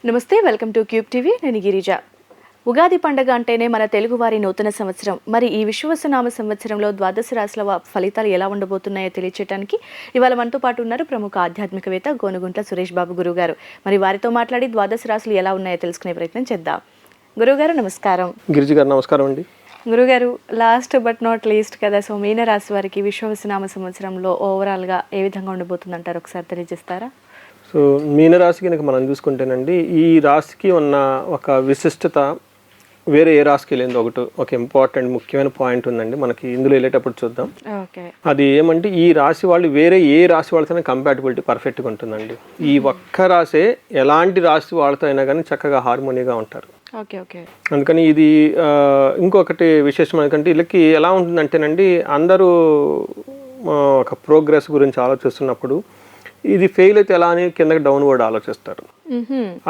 నమస్తే, welcome to cube TV. నేను గిరిజ. ఉగాది పండుగ అంటేనే మన తెలుగువారి నూతన సంవత్సరం. మరి ఈ విశ్వవసనామ సంవత్సరంలో ద్వాదశ రాశుల ఫలితాలు ఎలా ఉండబోతున్నాయో తెలియచేయడానికి ఇవాళ మనతో పాటు ఉన్నారు ప్రముఖ ఆధ్యాత్మికవేత్త గోనుగుంట్ల సురేష్ బాబు గురుగారు. మరి వారితో మాట్లాడి ద్వాదశ రాశులు ఎలా ఉన్నాయో తెలుసుకునే ప్రయత్నం చేద్దాం. గురుగారు నమస్కారం. గిరిజ గారు నమస్కారం అండి. గురుగారు, లాస్ట్ బట్ నాట్ లీస్ట్ కదా, సో మీన రాశి వారికి విశ్వవసనామ సంవత్సరంలో ఓవరాల్గా ఏ విధంగా ఉండబోతుందంటారు, ఒకసారి తెలియజేస్తారా? సో మీనరాశి కనుక మనం చూసుకుంటేనండి, ఈ రాశికి ఉన్న ఒక విశిష్టత వేరే ఏ రాశికి లేనిది ఒక ఇంపార్టెంట్ ముఖ్యమైన పాయింట్ ఉందండి. మనకి ఇందులో వెళ్ళేటప్పుడు చూద్దాం. అది ఏమంటే, ఈ రాశి వాళ్ళు వేరే ఏ రాశి వాళ్ళతోనే కంపాటబిలిటీ పర్ఫెక్ట్గా ఉంటుందండి. ఈ ఒక్క రాసే ఎలాంటి రాశి వాళ్ళతో అయినా కానీ చక్కగా హార్మోనీగా ఉంటారు. అందుకని ఇది ఇంకొకటి విశేషం ఎందుకంటే, వీళ్ళకి ఎలా ఉంటుందంటేనండి, అందరూ ఒక ప్రోగ్రెస్ గురించి ఆలోచిస్తున్నప్పుడు ఇది ఫెయిల్ అయితే ఎలా అని కిందకి డౌన్ కూడా ఆలోచిస్తారు.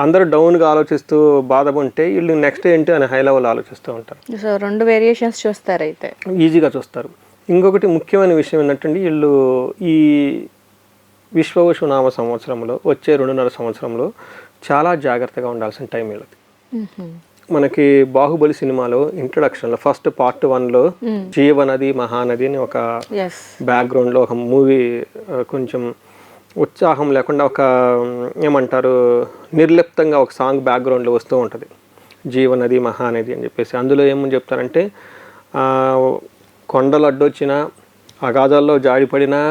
అందరూ డౌన్గా ఆలోచిస్తూ బాధపడితే వీళ్ళు నెక్స్ట్ ఏంటి అని హై లెవెల్ ఆలోచిస్తూ ఉంటారు. సో రెండు వేరియేషన్స్ చూస్తారు, అయితే ఈజీగా చూస్తారు. ఇంకొకటి ముఖ్యమైన విషయం ఏంటంటే, వీళ్ళు ఈ విశ్వవసునామ సంవత్సరంలో వచ్చే 2.5 సంవత్సరంలో చాలా జాగ్రత్తగా ఉండాల్సిన టైం వీళ్ళకి. మనకి బాహుబలి సినిమాలో ఇంట్రొడక్షన్లో ఫస్ట్ పార్ట్ 1లో జీవనది మహానది అని ఒక బ్యాక్గ్రౌండ్లో ఒక మూవీ కొంచెం ఉత్సాహం లేకుండా ఒక ఏమంటారు నిర్లిప్తంగా ఒక సాంగ్ బ్యాక్గ్రౌండ్లో వస్తూ ఉంటుంది, జీవనది మహానది అని చెప్పేసి. అందులో ఏమని చెప్తారంటే, కొండలు అడ్డొచ్చినా అగాధాల్లో జాడిపడినా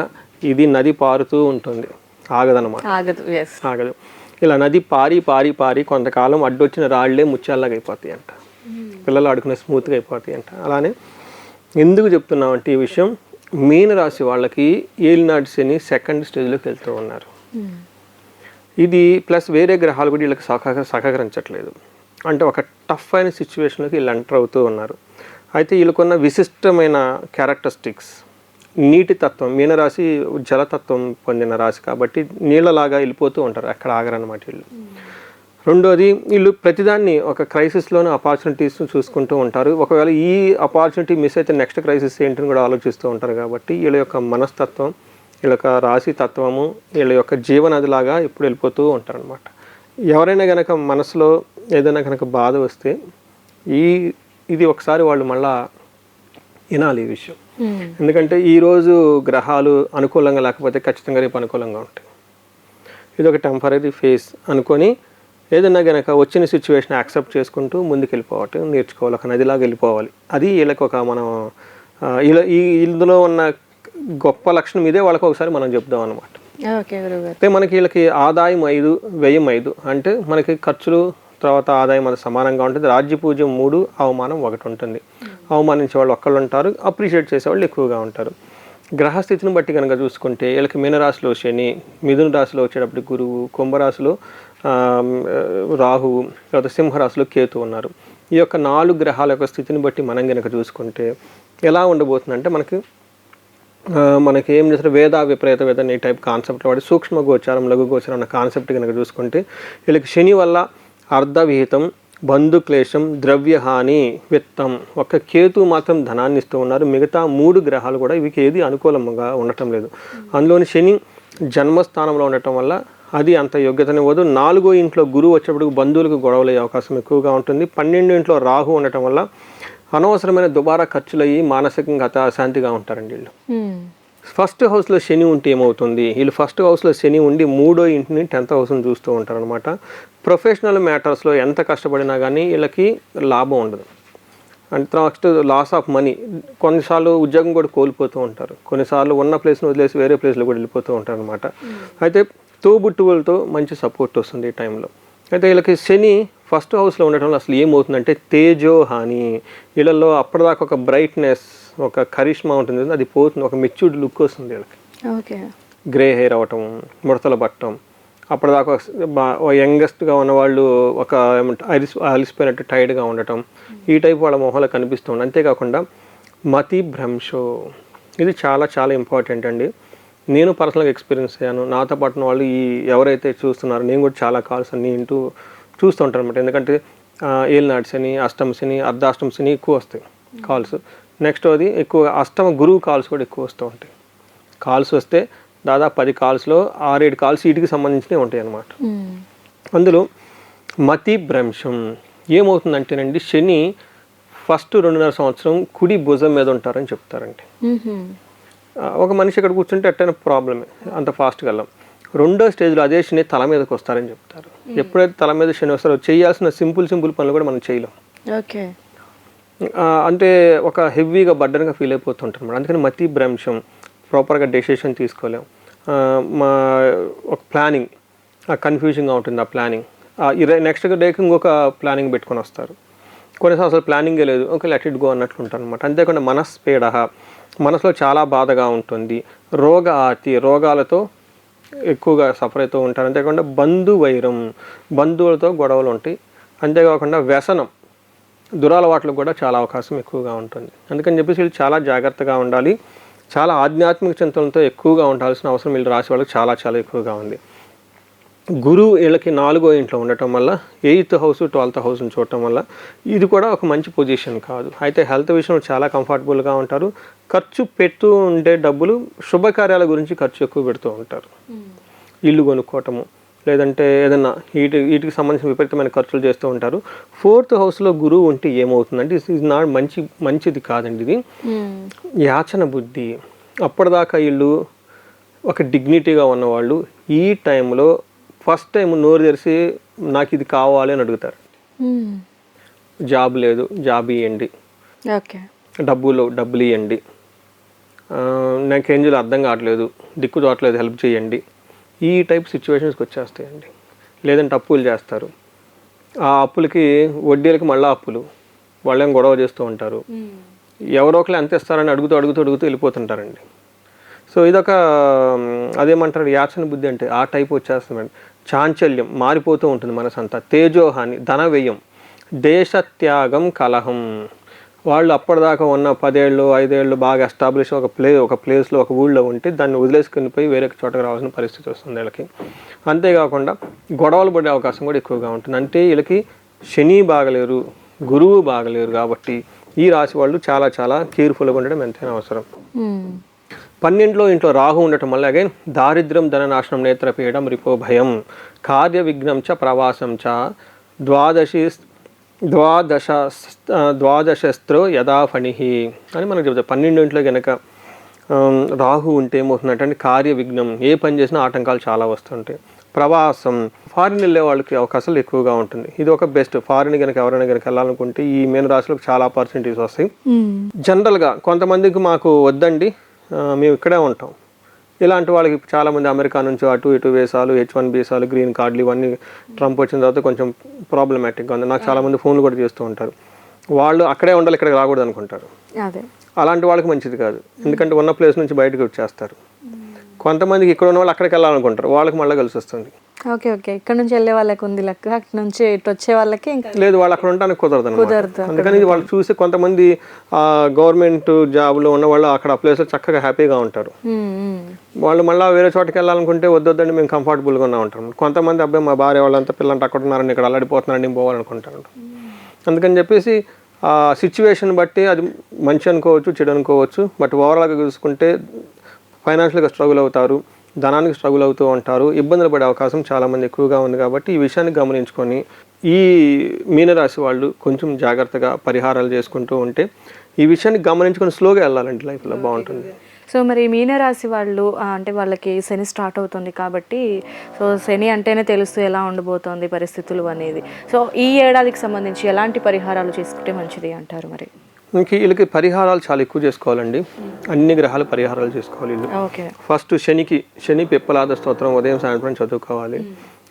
ఇది నది పారుతూ ఉంటుంది, ఆగదనమాట, ఆగదు. ఇలా నది పారి పారి పారి కొంతకాలం అడ్డొచ్చిన రాళ్లే ముత్యాల్లాగా అయిపోతాయి అంట, పిల్లలు ఆడుకునే స్మూత్గా అయిపోతాయి అంట. అలానే ఎందుకు చెప్తున్నామంటే ఈ విషయం, మీన రాశి వాళ్ళకి ఏలినాటి శని సెకండ్ స్టేజ్లోకి వెళ్తూ ఉన్నారు. ఇది ప్లస్ వేరే గ్రహాలు కూడా వీళ్ళకి సహకరించట్లేదు. అంటే ఒక టఫ్ అయిన సిచ్యువేషన్లోకి వీళ్ళు ఎంటర్ అవుతూ ఉన్నారు. అయితే వీళ్ళకున్న విశిష్టమైన క్యారెక్టరిస్టిక్స్, నీటి తత్వం, మీనరాశి జలతత్వం పొందిన రాశి కాబట్టి నీళ్ళలాగా వెళ్ళిపోతూ ఉంటారు, ఎక్కడ ఆగరన్నమాట వీళ్ళు. రెండోది, వీళ్ళు ప్రతిదాన్ని ఒక క్రైసిస్లోనే ఆపర్చునిటీస్ చూసుకుంటూ ఉంటారు. ఒకవేళ ఈ ఆపర్చునిటీ మిస్ అయితే నెక్స్ట్ క్రైసిస్ ఏంటని కూడా ఆలోచిస్తూ ఉంటారు. కాబట్టి వీళ్ళ యొక్క మనస్తత్వం, వీళ్ళ యొక్క రాశి తత్వము, వీళ్ళ యొక్క జీవనదిలాగా ఇప్పుడు వెళ్ళిపోతూ ఉంటారనమాట. ఎవరైనా కనుక మనసులో ఏదైనా కనుక బాధ వస్తే ఇది ఒకసారి వాళ్ళు మళ్ళా వినాలి ఈ విషయం. ఎందుకంటే ఈరోజు గ్రహాలు అనుకూలంగా లేకపోతే ఖచ్చితంగా రేపు అనుకూలంగా ఉంటాయి. ఇది ఒక టెంపరీ ఫేస్ అనుకొని ఏదైనా కనుక వచ్చిన సిచ్యువేషన్ యాక్సెప్ట్ చేసుకుంటూ ముందుకు వెళ్ళిపోవటం నేర్చుకోవాలి, ఒక నదిలాగా వెళ్ళిపోవాలి. అది వీళ్ళకి ఒక మనం ఇందులో ఉన్న గొప్ప లక్షణం ఇదే వాళ్ళకి ఒకసారి మనం చెప్దాం అనమాట. అంటే మనకి వీళ్ళకి ఆదాయం 5, వ్యయం 5, అంటే మనకి ఖర్చులు తర్వాత ఆదాయం అది సమానంగా ఉంటుంది. రాజ్యపూజ్యం 3, అవమానం 1 ఉంటుంది. అవమానించే వాళ్ళు ఒక్కళ్ళు ఉంటారు, అప్రిషియేట్ చేసేవాళ్ళు ఎక్కువగా ఉంటారు. గ్రహస్థితిని బట్టి కనుక చూసుకుంటే వీళ్ళకి మీనరాశిలో శని, మిథున రాశిలో వచ్చేటప్పుడు గురువు, కుంభరాశిలో రాహు, తర్వాత సింహరాశిలో కేతు ఉన్నారు. ఈ యొక్క 4 గ్రహాల యొక్క స్థితిని బట్టి మనం కనుక చూసుకుంటే ఎలా ఉండబోతుందంటే, మనకి ఏం చేస్తారు, వేద విపరీత వేద ఈ టైప్ కాన్సెప్ట్ వాడి సూక్ష్మ గోచారం, లఘు గోచారం అన్న కాన్సెప్ట్ కనుక చూసుకుంటే వీళ్ళకి శని వల్ల అర్ధవిహితం, బంధుక్లేశం, ద్రవ్యహాని, విత్తం. ఒక కేతు మాత్రం ధనాన్ని ఇస్తూ ఉన్నారు. మిగతా 3 గ్రహాలు కూడా ఇవికి ఏది అనుకూలంగా ఉండటం లేదు. అందులోని శని జన్మస్థానంలో ఉండటం వల్ల అది అంత యోగ్యతనివ్వదు. 4వ ఇంట్లో గురువు వచ్చేప్పటికి బంధువులకు గొడవలయ్యే అవకాశం ఎక్కువగా ఉంటుంది. 12వ ఇంట్లో రాహు ఉండటం వల్ల అనవసరమైన దుబారా ఖర్చులు అయ్యి మానసికంగా అశాంతిగా ఉంటారండి వీళ్ళు. ఫస్ట్ హౌస్లో శని ఉంటే ఏమవుతుంది, వీళ్ళు ఫస్ట్ హౌస్లో శని ఉండి 3వ ఇంటిని 10th హౌస్ని చూస్తూ ఉంటారు అనమాట. ప్రొఫెషనల్ మ్యాటర్స్లో ఎంత కష్టపడినా కానీ వీళ్ళకి లాభం ఉండదు. అంటే నెక్స్ట్ లాస్ ఆఫ్ మనీ, కొన్నిసార్లు ఉద్యోగం కూడా కోల్పోతూ ఉంటారు, కొన్నిసార్లు ఉన్న ప్లేస్ని వదిలేసి వేరే ప్లేస్లో కూడా వెళ్ళిపోతూ ఉంటారు అనమాట. అయితే తోబుట్టువులతో మంచి సపోర్ట్ వస్తుంది ఈ టైంలో. అయితే వీళ్ళకి శని ఫస్ట్ హౌస్లో ఉండటం అసలు ఏమవుతుందంటే తేజోహాని, వీళ్ళల్లో అప్పటిదాకా ఒక బ్రైట్నెస్, ఒక కరిష్మా ఉంటుంది, అది పోతుంది, ఒక మెచ్యూర్డ్ లుక్ వస్తుంది వీళ్ళకి. గ్రే హెయిర్ అవ్వటం, ముడతలు పట్టడం, అప్పటిదాకా యంగెస్ట్గా ఉన్నవాళ్ళు ఒక అలిసిపోయినట్టు టైర్డ్గా ఉండటం, ఈ టైప్ వాళ్ళ మొహంలో కనిపిస్తూ ఉంది. అంతేకాకుండా మతి భ్రంశో, ఇది చాలా చాలా ఇంపార్టెంట్ అండి. నేను పర్సనల్గా ఎక్స్పీరియన్స్ అయ్యాను, నాతో పాటు వాళ్ళు ఎవరైతే చూస్తున్నారో, నేను కూడా చాలా కాల్స్ అన్నీ చూస్తూ ఉంటాను అనమాట. ఎందుకంటే ఏలినాటి శని, అష్టమ శని, అర్ధాష్టమ శని ఎక్కువ వస్తాయి కాల్స్. నెక్స్ట్ అది ఎక్కువ అష్టమ గురువు కాల్స్ కూడా ఎక్కువ వస్తూ ఉంటాయి. కాల్స్ వస్తే దాదాపు 10 కాల్స్లో 6-7 కాల్స్ వీటికి సంబంధించినవి ఉంటాయి అన్నమాట. అందులో మతి భ్రంశం ఏమవుతుందంటేనండి, శని ఫస్ట్ 2.5 సంవత్సరం కుడి భుజం మీద ఉంటారని చెప్తారండి. ఒక మనిషి ఇక్కడ కూర్చుంటే ఎట్టైనా ప్రాబ్లమే, అంత ఫాస్ట్గా వెళ్ళాం. రెండో స్టేజ్లో అదే శని తల మీదకి వస్తారని చెప్తారు. ఎప్పుడైతే తల మీద శని వస్తారో చేయాల్సిన సింపుల్ పనులు కూడా మనం చేయలేం. ఓకే, అంటే ఒక హెవీగా బర్డన్గా ఫీల్ అయిపోతుంటారు అన్నమాట. అందుకని మతి భ్రంశం, ప్రాపర్గా డెసిషన్ తీసుకోలేం. మా ఒక ప్లానింగ్ కన్ఫ్యూజింగ్గా ఉంటుంది. ఆ ప్లానింగ్ నెక్స్ట్ డేకి ఇంకొక ప్లానింగ్ పెట్టుకొని వస్తారు. కొన్నిసార్లు అసలు ప్లానింగే లేదు, ఓకే లెట్ ఇట్ గో అన్నట్లు ఉంటారు అనమాట. అంతేకాకుండా మనస్పీడ, మనసులో చాలా బాధగా ఉంటుంది. రోగాలతో ఎక్కువగా సఫర్ అవుతూ ఉంటారు. అంతేకాకుండా బంధువైరం, బంధువులతో గొడవలు ఉంటాయి. అంతేకాకుండా వ్యసనం, దురలవాట్లకు కూడా చాలా అవకాశం ఎక్కువగా ఉంటుంది. అందుకని చెప్పేసి వీళ్ళు చాలా జాగ్రత్తగా ఉండాలి. చాలా ఆధ్యాత్మిక చింతనలతో ఎక్కువగా ఉండాల్సిన అవసరం వీళ్ళు రాశి వాళ్ళకి చాలా చాలా ఎక్కువగా ఉంది. గురువు వీళ్ళకి 4వ ఇంట్లో ఉండటం వల్ల 8th హౌస్ 12th హౌస్ని చూడటం వల్ల ఇది కూడా ఒక మంచి పొజిషన్ కాదు. అయితే హెల్త్ విషయంలో చాలా కంఫర్టబుల్గా ఉంటారు. ఖర్చు పెడుతూ ఉండే డబ్బులు శుభకార్యాల గురించి ఖర్చు ఎక్కువ పెడుతూ ఉంటారు. ఇల్లు కొనుక్కోవటము, లేదంటే ఏదన్నా వీటికి సంబంధించిన విపరీతమైన ఖర్చులు చేస్తూ ఉంటారు. 4th హౌస్లో గురువు ఉంటే ఏమవుతుందంటే ఇది నాట్ మంచిది కాదండి. ఇది యాచన బుద్ధి. అప్పటిదాకా వీళ్ళు ఒక డిగ్నిటీగా ఉన్నవాళ్ళు ఈ టైంలో ఫస్ట్ టైం నోరు తెరిచి నాకు ఇది కావాలి అని అడుగుతారు. జాబ్ లేదు, జాబ్ ఇవ్వండి, డబ్బులు ఇవ్వండి, నాకేం చేయాలో అర్థం కావట్లేదు, దిక్కు చూడట్లేదు, హెల్ప్ చేయండి. ఈ టైప్ సిచ్యువేషన్స్కి వచ్చేస్తాయండి. లేదంటే అప్పులు చేస్తారు. ఆ అప్పులకి వడ్డీలకి మళ్ళీ అప్పులు, వాళ్ళేం గొడవ చేస్తూ ఉంటారు. ఎవరో ఒకరు ఎంత ఇస్తారని అడుగుతూ వెళ్ళిపోతుంటారండి. సో ఇదొక అదేమంటారు యాచన బుద్ధి అంటే ఆ టైప్ వచ్చేస్తుందండి. చాంచల్యం, మారిపోతూ ఉంటుంది మనసంతా. తేజోహాని, ధన వ్యయం, దేశత్యాగం, కలహం. వాళ్ళు అప్పటిదాకా ఉన్న 10 ఏళ్ళు 5 ఏళ్ళు బాగా ఎస్టాబ్లిష్ ఒక ప్లేస్లో ఒక ఊళ్ళో ఉంటే దాన్ని వదిలేసుకుని పోయి వేరే చోటకు రావాల్సిన పరిస్థితి వస్తుంది వీళ్ళకి. అంతేకాకుండా గొడవలు పడే అవకాశం కూడా ఎక్కువగా ఉంటుంది. అంటే వీళ్ళకి శని బాగలేరు, గురువు బాగలేరు. కాబట్టి ఈ రాశి వాళ్ళు చాలా చాలా కేర్ఫుల్గా ఉండడం ఎంతైనా అవసరం. 12వ ఇంట్లో రాహు ఉండటం వల్ల అగైన్ దారిద్ర్యం, ధననాశనం, నేత్రపీడం, రిపో భయం, కార్య విఘ్నం చ ప్రవాసం చ ద్వాదశస్త్రో యథాఫణిహి అని మనకు చెప్తారు. 12వ ఇంట్లో కనుక రాహు ఉంటే ఏమవుతుందంటే కార్య విఘ్నం, ఏ పని చేసినా ఆటంకాలు చాలా వస్తుంటాయి. ప్రవాసం, ఫారిన్ వెళ్ళే వాళ్ళకి అవకాశాలు ఎక్కువగా ఉంటుంది. ఇది ఒక బెస్ట్. ఫారిన్ కనుక ఎవరైనా కనుక వెళ్ళాలనుకుంటే ఈ మీన రాశిలోకి చాలా ఆపర్చునిటీస్ వస్తాయి. జనరల్గా కొంతమందికి మాకు వద్దండి, మేము ఇక్కడే ఉంటాం, ఇలాంటి వాళ్ళకి చాలామంది అమెరికా నుంచి అటు ఇటు వీసాలు, H1 వీసాలు, గ్రీన్ కార్డులు ఇవన్నీ ట్రంప్ వచ్చిన తర్వాత కొంచెం ప్రాబ్లమాటిక్గా ఉంది. నాకు చాలామంది ఫోన్లు కూడా చేస్తూ ఉంటారు. వాళ్ళు అక్కడే ఉండాలి, ఇక్కడికి రాకూడదు అనుకుంటారు. అలాంటి వాళ్ళకి మంచిది కాదు, ఎందుకంటే ఉన్న ప్లేస్ నుంచి బయటకు వచ్చేస్తారు. కొంతమందికి ఇక్కడ ఉన్న వాళ్ళు అక్కడికి వెళ్ళాలనుకుంటారు, వాళ్ళకి మళ్ళీ కలిసి వస్తుంది. ఓకే, ఇక్కడ నుంచి వెళ్ళే వాళ్ళకి ఉంది లెక్క, అక్కడ నుంచి ఇటు వచ్చే వాళ్ళకి లేదు, వాళ్ళు అక్కడ ఉండడానికి కుదరదు. అందుకని వాళ్ళు చూసి కొంతమంది గవర్నమెంట్ జాబ్లో ఉన్న వాళ్ళు అక్కడ ఆ ప్లేస్లో చక్కగా హ్యాపీగా ఉంటారు. వాళ్ళు మళ్ళీ వేరే చోటకి వెళ్ళాలనుకుంటే వద్దండి మేము కంఫర్టబుల్గా ఉన్నా ఉంటారు. కొంతమంది అబ్బాయి మా భార్య వాళ్ళంతా పిల్లలంటే అక్కడ ఉన్నారని ఇక్కడ అల్లాడిపోతున్నారని నేను పోవాలనుకుంటారు. అందుకని చెప్పేసి ఆ సిచ్యువేషన్ బట్టి అది మంచి అనుకోవచ్చు, చెడు అనుకోవచ్చు. బట్ ఓవరాల్గా చూసుకుంటే ఫైనాన్షియల్గా స్ట్రగుల్ అవుతారు, ధనానికి స్ట్రగుల్ అవుతూ ఉంటారు, ఇబ్బందులు పడే అవకాశం చాలామంది ఎక్కువగా ఉంది. కాబట్టి ఈ విషయాన్ని గమనించుకొని ఈ మీనరాశి వాళ్ళు కొంచెం జాగ్రత్తగా పరిహారాలు చేసుకుంటూ ఉంటే ఈ విషయాన్ని గమనించుకొని స్లోగా వెళ్ళాలండి, లైఫ్లో బాగుంటుంది. సో మరి మీనరాశి వాళ్ళు అంటే వాళ్ళకి శని స్టార్ట్ అవుతుంది కాబట్టి సో శని అంటేనే తెలుస్తూ ఎలా ఉండబోతోంది పరిస్థితులు అనేది. సో ఈ ఏడాదికి సంబంధించి ఎలాంటి పరిహారాలు చేసుకుంటే మంచిది అంటారు? మరి వీళ్ళకి పరిహారాలు చాలా ఎక్కువ చేసుకోవాలండి. అన్ని గ్రహాలు పరిహారాలు చేసుకోవాలి వీళ్ళు. ఫస్ట్ శని పిప్పలాద స్తోత్రం ఉదయం సాయంత్రం చదువుకోవాలి.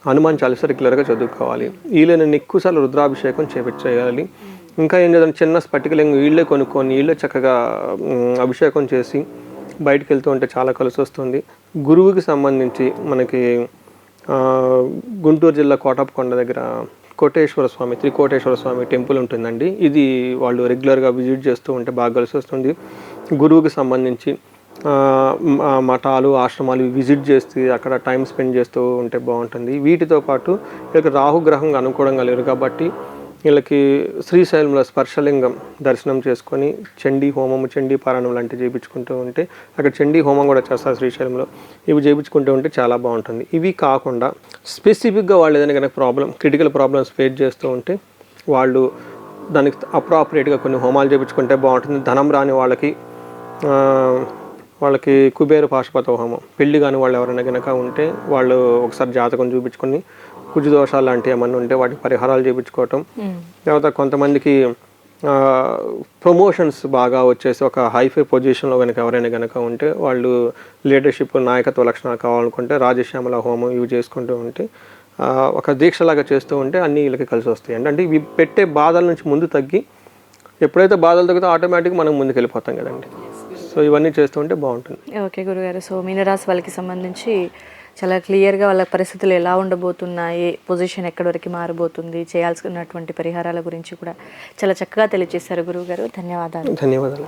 హనుమాన్ చాలీసా రెగ్యులర్గా చదువుకోవాలి. వీళ్ళని ఎక్కువసార్లు రుద్రాభిషేకం చేయాలి. ఇంకా ఏం చేద్దాం, చిన్న స్పటికలింగం వీళ్ళే కొనుక్కొని వీళ్ళే చక్కగా అభిషేకం చేసి బయటకు వెళ్తూ ఉంటే చాలా కలిసి వస్తుంది. గురువుకి సంబంధించి మనకి గుంటూరు జిల్లా కోటప్పకొండ దగ్గర త్రికోటేశ్వర స్వామి టెంపుల్ ఉంటుందండి. ఇది వాళ్ళు రెగ్యులర్గా విజిట్ చేస్తూ ఉంటే బాగా కలిసి వస్తుంది. గురువుకి సంబంధించి మఠాలు, ఆశ్రమాలు విజిట్ చేసి అక్కడ టైం స్పెండ్ చేస్తూ ఉంటే బాగుంటుంది. వీటితో పాటు ఇక్కడ రాహుగ్రహంగా అనుకూలంగా లేరు కాబట్టి వీళ్ళకి శ్రీశైలంలో స్పర్శలింగం దర్శనం చేసుకొని చండీ హోమము చండీ పారాయణం లాంటివి చేయించుకుంటూ ఉంటే, అక్కడ చండీ హోమం కూడా చేస్తారు శ్రీశైలంలో, ఇవి చేయించుకుంటూ ఉంటే చాలా బాగుంటుంది. ఇవి కాకుండా స్పెసిఫిక్గా వాళ్ళు ఏదైనా కనుక క్రిటికల్ ప్రాబ్లమ్స్ ఫేస్ చేస్తూ ఉంటే వాళ్ళు దానికి అప్రాపరియేట్గా కొన్ని హోమాలు చేయించుకుంటే బాగుంటుంది. ధనం రాని వాళ్ళకి కుబేర పాశుపత హోమం, పెళ్లి కాని వాళ్ళు ఎవరైనా కనుక ఉంటే వాళ్ళు ఒకసారి జాతకం చూపించుకొని కుజు దోషాలు లాంటివి ఏమన్నా ఉంటే వాటికి పరిహారాలు చేయించుకోవటం. తర్వాత కొంతమందికి ప్రమోషన్స్ బాగా వచ్చేసి ఒక హైఫై పొజిషన్లో కనుక ఎవరైనా కనుక ఉంటే వాళ్ళు లీడర్షిప్ నాయకత్వ లక్షణాలు కావాలనుకుంటే రాజశ్యామల హోమం ఇవి చేసుకుంటూ ఉంటే ఒక దీక్షలాగా చేస్తూ ఉంటే అన్నీ వీళ్ళకి కలిసి వస్తాయండి. అంటే ఇవి పెట్టే బాధల నుంచి ముందు తగ్గి, ఎప్పుడైతే బాధలు తగ్గితే ఆటోమేటిక్గా మనం ముందుకు వెళ్ళిపోతాం కదండి. సో ఇవన్నీ చేస్తూ ఉంటే బాగుంటుంది. ఓకే గురుగారు, సో మీనరాశి వాళ్ళకి సంబంధించి చాలా క్లియర్గా వాళ్ళ పరిస్థితులు ఎలా ఉండబోతున్నాయి, పొజిషన్ ఎక్కడి వరకు మారబోతుంది, చేయాల్సినటువంటి పరిహారాల గురించి కూడా చాలా చక్కగా తెలియజేశారు గురువుగారు. ధన్యవాదాలు. ధన్యవాదాలు.